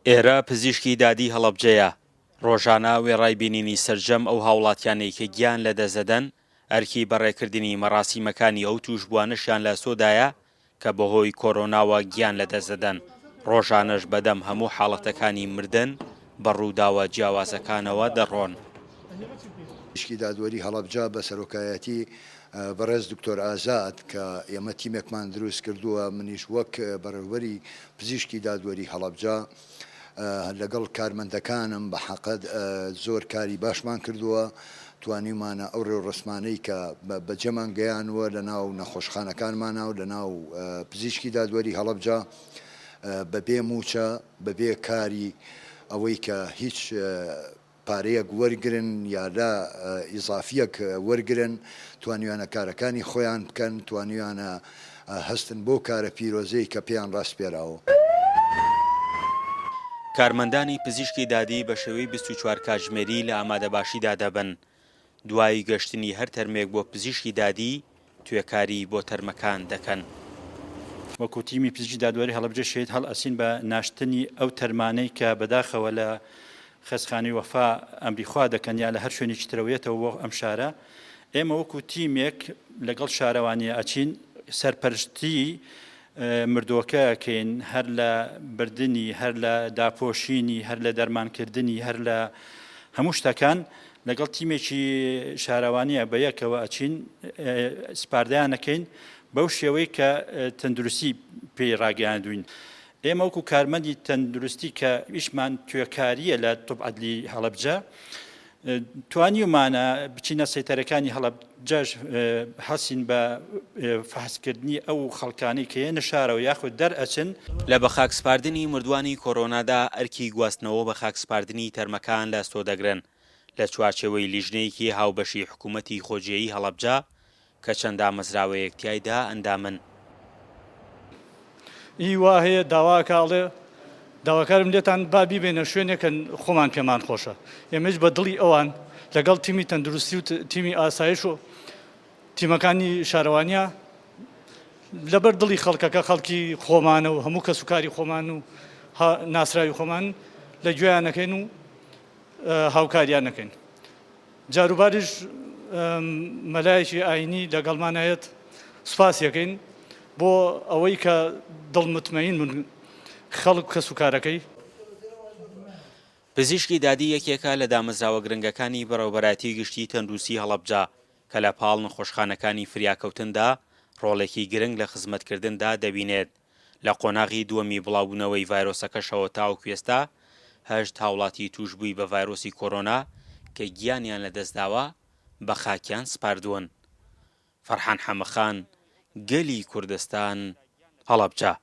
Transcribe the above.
ئێرە پزیشکی دادی هەڵەبجەیە. ڕۆژانە وێڕای بینینی سەرجەم ئەو هاوڵاتیانەی کە گیان لەدەستدەدەن ئەرکی بەڕێکردنی مەراسیمەکانی ئەو توشبوانشیان لە سۆدایە کە بەهۆی کۆرۆناوە گیان لەدەستدەدەن. ڕۆژانەش بەدەم هەموو حاڵەتەکانی مردن بە ڕووداوە جیاوازەکانەوە دەڕۆن. پزیشکی دادوەری هەڵەبجە بە سەرۆکایەتی بەڕێز دکتۆر ئازاد کە ئێمە تیمێکمان دروست کردووە، منیش وەک بەڕێوەبەری پزیشکی دادوەری هەڵەبجە لەگەڵ کارمەندەکانم بە حەقەت زۆر کاری باشمان کردووە. توانیمانە ئەو ڕێوڕسمانەی کە بەجێمان گەیانوە لە ناو نەخۆشخانەکانمانە و لە ناو پزیشکی دادوەری هەڵەبجە بەبێ موچە بەبێ کاری ئەوەی کە هیچ پارەیەک وەرگرن یا لا ئیزافیەک وەرگرن، توانیوانە کارەکانی خۆیان بکەن، توانیوانە هەستن بۆ کارە پیرۆزەی کە پێیان ڕاستپێراوە. کارمەندانی پزیشکی دادی بە شێوەی 24 کاتژمێری لە ئامادەباشیدا دەبن. دوای گەشتنی هەر تەرمێک بۆ پزیشکی دادی توێکاری بۆ تەرمەکان دەکەن. وەکو تیمی پزیشکی دادوەری هەڵەبجە شێت هەڵ ئەسین بە ناشتنی ئەو تەرمانەی کە بەداخەوە لە خەسخانەی وەفا ئەمریخوا دەکەن یا لە هەر شوێنێکی ترەوێتەوە بۆ ئەم شارە. ئێمە وەکو تیمێک لەگەڵ شارەوانی ئەچین سەرپەرشتی مردووەکە ئەکەین، هەر لە بردننی، هەر لە داپۆشینی، هەر لە دەرمانکردنی، هەر لە هەموو شتەکان لەگەڵ تیمێکی شارەوانیە بە یەکەوە ئەچین سپاردەیان ئەەکەین بەو شێوەی کە تەندروستی پێی ڕاگەیاندوین. ئێمە وەکو کارمەندی تەندروستی کە ئیشمان توێکاریە لە تۆپ عەدلی هەڵەبجە توانیومانە بچینە سەیتەرەکانی هەڵەبجەش حەسین بە فەحسکردنی ئەو خەڵکانەی کە هێنە شارەوە یاخود دەرئەچن. لە بە خاکسپاردنی مردوانی کۆرۆنادا ئەرکی گواستنەوە بە خاکسپاردنی تەرمەکان لە سۆ دەگرن لە چوارچێوەی لیژنەیەکی هاوبەشی حکوومەتی خۆجیایی هەڵەبجە کە چەند ئامەزراوەیەک تیایدا ئەندامن. وا هەیە داواکاڵێ داواکارم لێتان با بیبێنە شوێنێکە خۆمان پێمان خۆشە. ئێمەش بە دڵی ئەوان لەگەڵ تیمی تەندروستی و تیمی ئاسایش و تیمەکانی شارەوانیە لەبەر دڵی خەڵکەکە خەڵکی خۆمانە و هەموو کەسوکاری خۆمان و ناسراوی خۆمان لە گوێیانەکەین و هاوکاریانەکەین. جاروباریش مەلایەکی ئاینی لەگەڵمانایەت سوپاسیەکەین بۆ ئەوەی کە دڵمتمەین من خەڵک کەسوکارەکەی. پزیشکی دادی یەکێکە لە دامەزراوە گرنگەکانی بەڕێوەبەراتی گشتی تەندروستی هەڵەبجە کە لە پاڵ نەخۆشخانەکانی فریاکەوتندا ڕۆڵێکی گرنگ لە خزمەتکردندا دەبینێت. لە قۆناغی دووەمی بڵاوبوونەوەی ڤایرۆسەکەشەوە تاوەکو ئێستا 8 هاوڵاتی توشبووی بە ڤایرۆسی کۆرۆنا کە گیانیان لەدەستداوە بە خاکیان سپاردوون. فەرحان حەمەخان، گەلی کوردستان، هەڵەبجە.